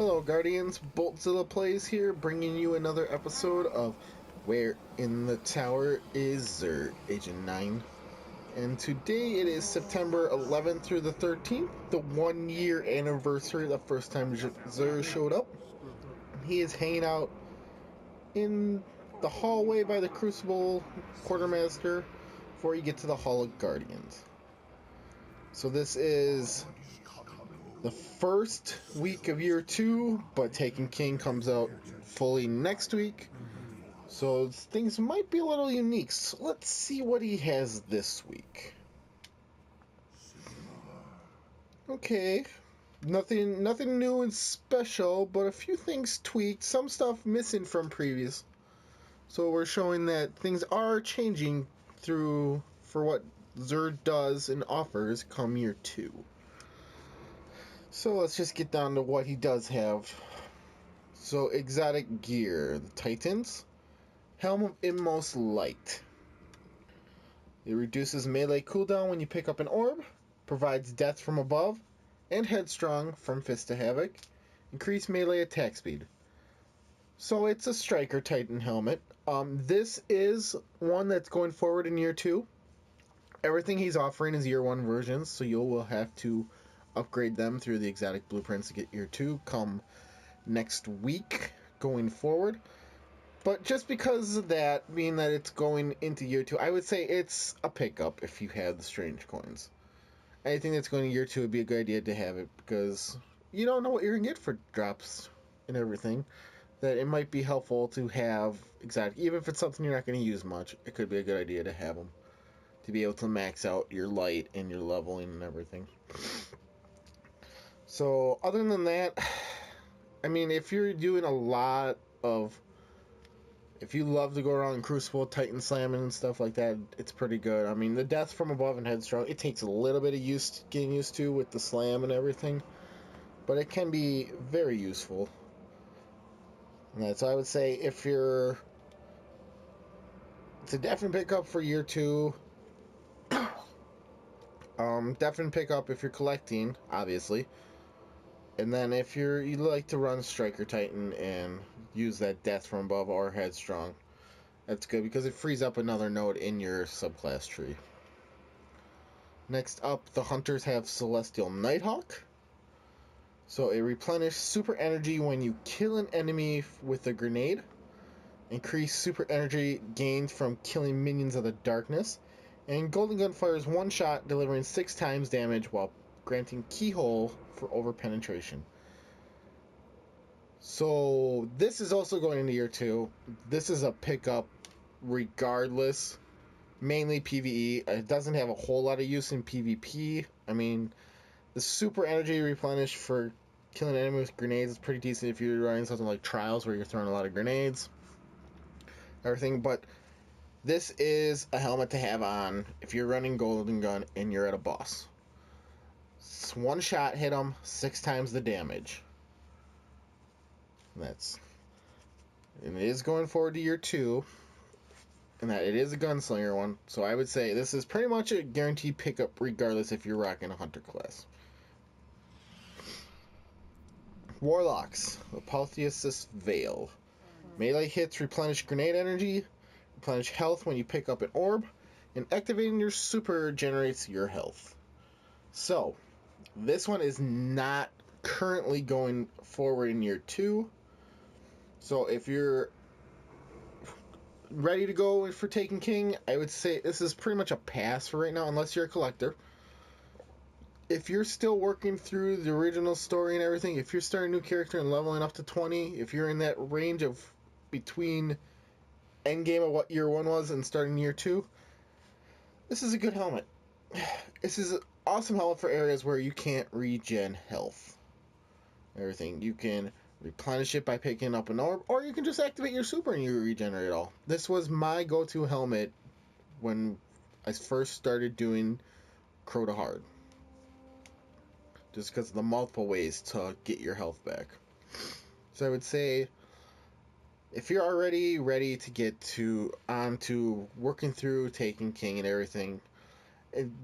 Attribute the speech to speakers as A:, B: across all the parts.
A: Hello Guardians, BoltZilla plays here, bringing you another episode of Where in the Tower is Xur, Agent 9. And today it is September 11th through the 13th, the 1 year anniversary, the first time Xur showed up. He is hanging out in the hallway by the Crucible Quartermaster before you get to the Hall of Guardians. So this is the first week of year 2, but Taken King comes out fully next week. So things might be a little unique. So let's see what he has this week. Okay. Nothing new and special, but a few things tweaked, some stuff missing from previous. So we're showing that things are changing for what Xur does and offers come year 2. So let's just get down to what he does have. So exotic gear, the Titans, Helm of Inmost Light. It reduces melee cooldown when you pick up an orb, provides death from above, and headstrong from Fist to Havoc, increase melee attack speed. So it's a striker Titan helmet. This is one that's going forward in year 2. Everything he's offering is year 1 versions, so you will have to upgrade them through the exotic blueprints to get year 2 come next week going forward. But just because of that, being that it's going into year 2, I would say it's a pickup if you have the strange coins. Anything that's going to year 2 would be a good idea to have it, because you don't know what you're going to get for drops and everything. That it might be helpful to have exotic, even if it's something you're not going to use much, it could be a good idea to have them, to be able to max out your light and your leveling and everything. So, other than that, I mean, if you're doing if you love to go around Crucible, Titan slamming and stuff like that, it's pretty good. I mean, the death from above and headstrong, it takes a little bit of getting used to with the slam and everything, but it can be very useful. And so I would say it's a definite pickup for year 2. Definite pickup if you're collecting, obviously. And then if you like to run Striker Titan and use that Death from Above or Headstrong, that's good because it frees up another node in your subclass tree. Next up, the Hunters have Celestial Nighthawk. So it replenishes super energy when you kill an enemy with a grenade. Increase super energy gained from killing minions of the darkness. And Golden Gun fires one shot, delivering 6 times damage while granting Keyhole for over-penetration. So this is also going into year 2. This is a pickup regardless. Mainly PvE. It doesn't have a whole lot of use in PvP. I mean, the super energy replenish for killing an enemy with grenades is pretty decent if you're running something like Trials where you're throwing a lot of grenades. Everything, but this is a helmet to have on if you're running Golden Gun and you're at a boss. It's one shot, hit them, 6 times the damage. And it is going forward to year 2. And that it is a gunslinger one. So I would say this is pretty much a guaranteed pickup regardless if you're rocking a hunter class. Warlocks, Apotheosis Veil. Melee hits replenish grenade energy, replenish health when you pick up an orb, and activating your super generates your health. So, this one is not currently going forward in year 2. So if you're ready to go for Taken King, I would say this is pretty much a pass for right now, unless you're a collector. If you're still working through the original story and everything, if you're starting a new character and leveling up to 20, if you're in that range of between endgame of what year 1 was and starting year 2, this is a good helmet. This is an awesome helmet for areas where you can't regen health. Everything. You can replenish it by picking up an orb, or you can just activate your super and you regenerate it all. This was my go-to helmet when I first started doing Crota Hard. Just because of the multiple ways to get your health back. So I would say, if you're already ready to get onto working through Taken King and everything,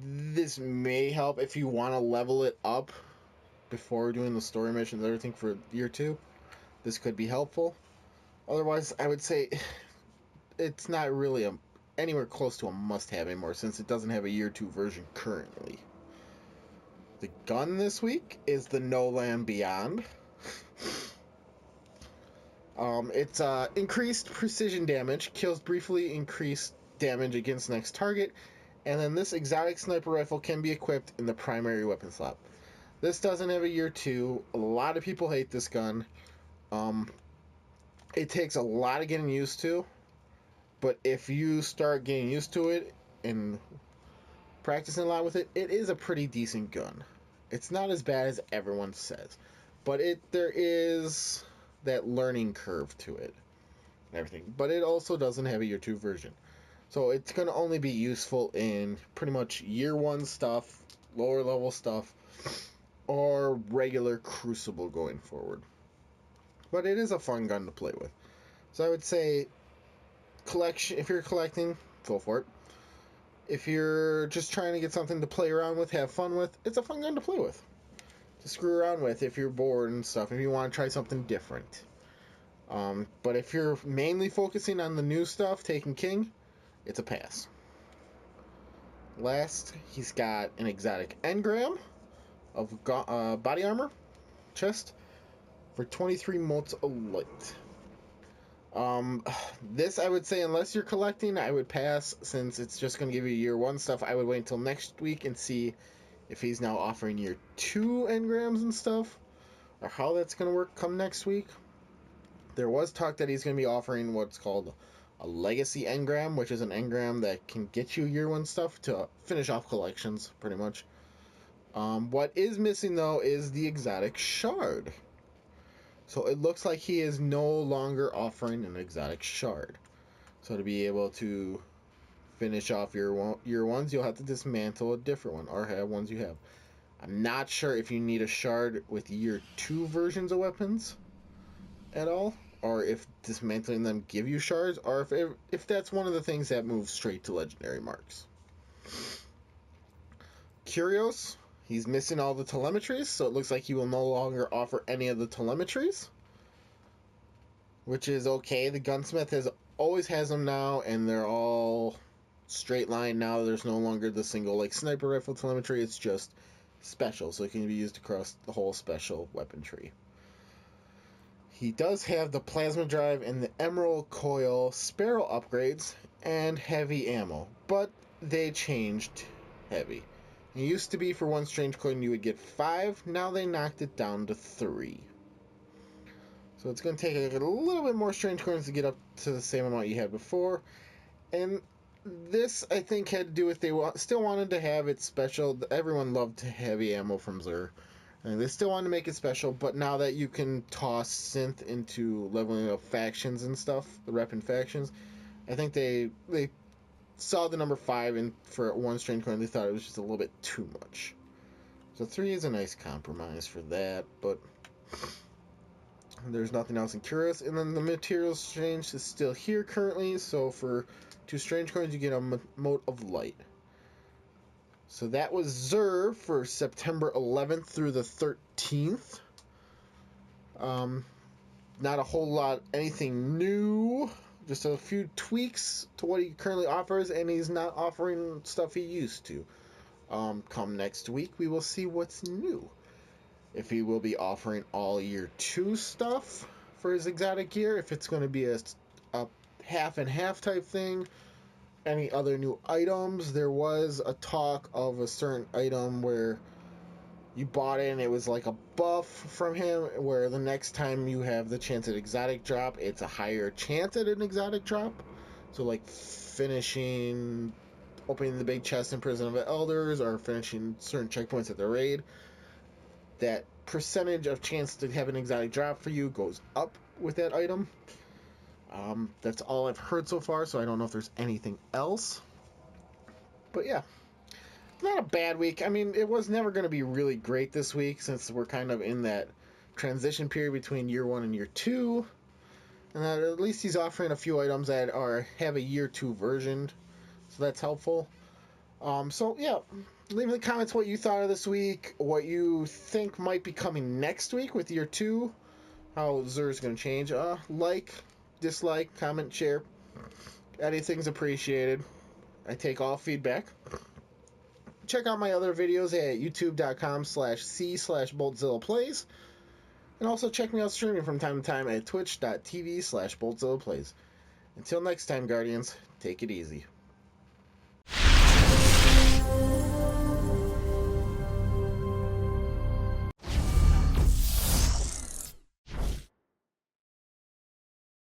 A: this may help if you want to level it up before doing the story missions and everything for year 2, this could be helpful. Otherwise, I would say it's not really anywhere close to a must-have anymore since it doesn't have a year 2 version currently. The gun this week is the No Land Beyond. It's increased precision damage, kills briefly increased damage against next target, and then this exotic sniper rifle can be equipped in the primary weapon slot. This doesn't have a year 2. A lot of people hate this gun. It takes a lot of getting used to, but if you start getting used to it and practicing a lot with it, it is a pretty decent gun. It's not as bad as everyone says, but there is that learning curve to it and everything. But it also doesn't have a year 2 version. So it's going to only be useful in pretty much year 1 stuff, lower level stuff, or regular Crucible going forward. But it is a fun gun to play with. So I would say collection, if you're collecting, go for it. If you're just trying to get something to play around with, have fun with, it's a fun gun to play with. To screw around with if you're bored and stuff, if you want to try something different. But if you're mainly focusing on the new stuff, taking King, it's a pass. Last, he's got an exotic engram of body armor, chest, for 23 motes of light. This I would say, unless you're collecting, I would pass since it's just going to give you year 1 stuff. I would wait until next week and see if he's now offering year 2 engrams and stuff, or how that's going to work come next week. There was talk that he's going to be offering what's called a legacy engram, which is an engram that can get you year 1 stuff to finish off collections, pretty much. What is missing, though, is the exotic shard. So it looks like he is no longer offering an exotic shard. So to be able to finish off year 1s, you'll have to dismantle a different one, or have ones you have. I'm not sure if you need a shard with year 2 versions of weapons at all, or if dismantling them give you shards, or if that's one of the things that moves straight to legendary marks. Curios, he's missing all the telemetries, so it looks like he will no longer offer any of the telemetries, which is okay. The gunsmith always has them now, and they're all straight line now. There's no longer the single like sniper rifle telemetry. It's just special, so it can be used across the whole special weapon tree. He does have the plasma drive and the emerald coil Sparrow upgrades and heavy ammo, but they changed heavy. It used to be for 1 strange coin you would get 5, now they knocked it down to 3. So it's going to take a little bit more strange coins to get up to the same amount you had before. And this, I think, had to do with they still wanted to have it special. Everyone loved heavy ammo from Xur. And they still wanted to make it special, but now that you can toss synth into leveling up factions and stuff, the rep and factions, I think they saw the number 5, and for 1 strange coin, they thought it was just a little bit too much. So 3 is a nice compromise for that, but there's nothing else in Curious. And then the materials exchange is still here currently, so for 2 strange coins, you get a mote of light. So that was Xur for September 11th through the 13th. Not a whole lot, anything new. Just a few tweaks to what he currently offers, and he's not offering stuff he used to. Come next week, we will see what's new. If he will be offering all year 2 stuff for his exotic gear, if it's going to be a half and half type thing. Any other new items. There was a talk of a certain item where you bought it and it was like a buff from him, where the next time you have the chance at exotic drop, it's a higher chance at an exotic drop. So like finishing opening the big chest in Prison of Elders, or finishing certain checkpoints at the raid, that percentage of chance to have an exotic drop for you goes up with that item. That's all I've heard so far, so I don't know if there's anything else. But yeah, not a bad week. I mean, it was never going to be really great this week, since we're kind of in that transition period between year 1 and year 2. And that at least he's offering a few items that have a year 2 version, so that's helpful. So yeah, Leave in the comments what you thought of this week, what you think might be coming next week with year 2, how Xur's going to change. Like, dislike, comment, share. Anything's appreciated. I take all feedback. Check out my other videos at youtube.com/c/BoltZillaPlays. And also check me out streaming from time to time at twitch.tv/BoltZillaPlays. Until next time, Guardians, take it easy.